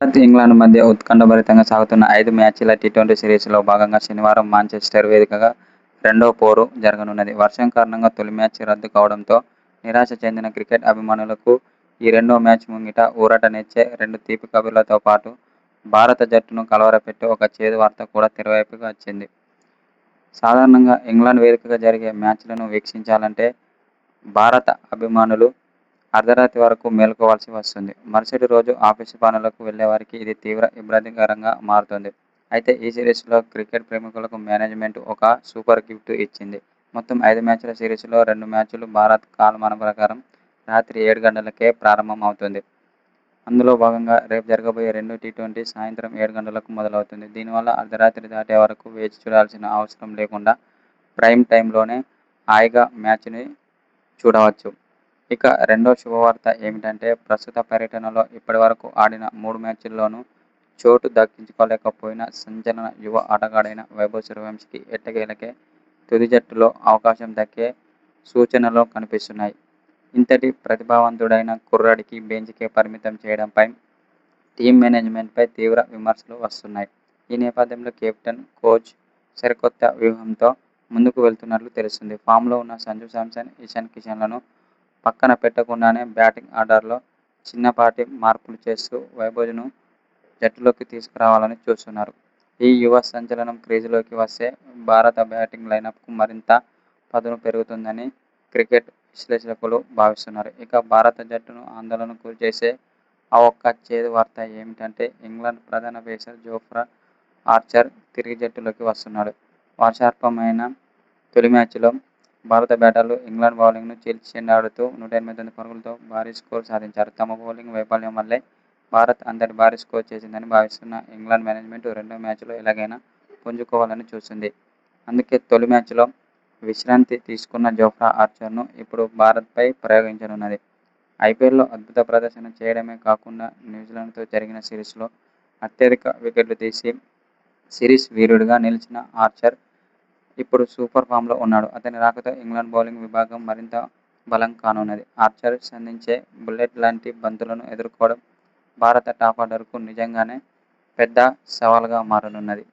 Bharat, England మధ్య ఉత్కంఠభరితంగా సాగుతున్న 5 మ్యాచ్ల టీ20 సిరీస్లో భాగంగా శనివారం మాంచెస్టర్ వేదికగా రెండో పోరు జరగనున్నది. వర్షం కారణంగా తొలి మ్యాచ్ రద్దు కావడంతో నిరాశ చెందిన క్రికెట్ అభిమానులకు ఈ రెండో మ్యాచ్ ముంగిట ఊరటనిచ్చే 2 తీపి కబుర్లతో పాటు భారత జట్టును కలవరపెట్టే ఒక చేదు వార్త కూడా తెరవైపుకి వచ్చింది. సాధారణంగా ఇంగ్లాండ్ వేదికగా జరిగే మ్యాచ్లను వీక్షించాలంటే భారత అభిమానులు అర్ధరాత్రి వరకు మేల్కోవాల్సి వస్తుంది. మరుసటి రోజు ఆఫీసు పనులకు వెళ్లేవారికి ఇది తీవ్ర ఇబ్బందికరంగా మారుతుంది. అయితే ఈ సిరీస్లో క్రికెట్ ప్రేమికులకు మేనేజ్మెంట్ ఒక సూపర్ గిఫ్ట్ ఇచ్చింది. మొత్తం 5 మ్యాచ్ల సిరీస్లో 2 మ్యాచ్లు భారత్ కాలమానం ప్రకారం రాత్రి 7 గంటలకే ప్రారంభం అవుతుంది. అందులో భాగంగా రేపు జరగబోయే రెండో టీ20 సాయంత్రం 7 గంటలకు మొదలవుతుంది. దీనివల్ల అర్ధరాత్రి దాటే వరకు వేచి చూడాల్సిన అవసరం లేకుండా ప్రైమ్ టైమ్లోనే హాయిగా మ్యాచ్ని చూడవచ్చు. ఇక రెండో శుభవార్త ఏమిటంటే ప్రస్తుత పర్యటనలో ఇప్పటివరకు ఆడిన 3 మ్యాచ్ల్లోనూ చోటు దక్కించుకోలేకపోయిన సంచలన యువ ఆటగాడైన వైభవ్ సూర్యవంశీకి ఎట్టకేలకే తుది జట్టులో అవకాశం దక్కే సూచనలు కనిపిస్తున్నాయి. ఇంతటి ప్రతిభావంతుడైన కుర్రాడికి బెంచ్కే పరిమితం చేయడంపై టీమ్ మేనేజ్మెంట్పై తీవ్ర విమర్శలు వస్తున్నాయి. ఈ నేపథ్యంలో కెప్టెన్, కోచ్ సరికొత్త వ్యూహంతో ముందుకు వెళ్తున్నట్లు తెలుస్తుంది. ఫామ్లో ఉన్న సంజూ శాంసన్, ఇషాన్ కిషన్లను పక్కన పెట్టకుండానే బ్యాటింగ్ ఆర్డర్లో చిన్నపాటి మార్పులు చేస్తూ వైభవ్ను జట్టులోకి తీసుకురావాలని చూస్తున్నారు. ఈ యువ సంచలనం క్రీజులోకి వస్తే భారత బ్యాటింగ్ లైనప్కు మరింత పదును పెరుగుతుందని క్రికెట్ విశ్లేషకులు భావిస్తున్నారు. ఇక భారత జట్టును ఆందోళనకు గురిచేసే ఆ ఒక్క చేదు వార్త ఏమిటంటే ఇంగ్లాండ్ ప్రధాన పేసర్ జోఫ్రా ఆర్చర్ తిరిగి జట్టులోకి వస్తున్నాడు. వర్షార్పమైన తొలి మ్యాచ్లో భారత బ్యాటర్లు ఇంగ్లాండ్ బౌలింగ్ను చీల్చిచెండాడుతూ 189 పరుగులతో భారీ స్కోరు సాధించారు. తమ బౌలింగ్ వైఫల్యం వల్లే భారత్ అంతటి భారీ స్కోరు చేసిందని భావిస్తున్న ఇంగ్లాండ్ మేనేజ్మెంట్ రెండో మ్యాచ్లో ఎలాగైనా పుంజుకోవాలని చూస్తుంది. అందుకే తొలి మ్యాచ్లో విశ్రాంతి తీసుకున్న జోఫ్రా ఆర్చర్ను ఇప్పుడు భారత్పై ప్రయోగించనున్నది. ఐపీఎల్లో అద్భుత ప్రదర్శన చేయడమే కాకుండా న్యూజిలాండ్తో జరిగిన సిరీస్లో అత్యధిక వికెట్లు తీసి సిరీస్ వీరుడిగా నిలిచిన ఆర్చర్ ఇప్పుడు సూపర్ ఫామ్లో ఉన్నాడు. అతని రాకతో ఇంగ్లాండ్ బౌలింగ్ విభాగం మరింత బలం కానున్నది. ఆర్చర్ సంధించే బుల్లెట్ లాంటి బంతులను ఎదుర్కోవడం భారత టాప్ ఆర్డర్కు నిజంగానే పెద్ద సవాల్గా మారనున్నది.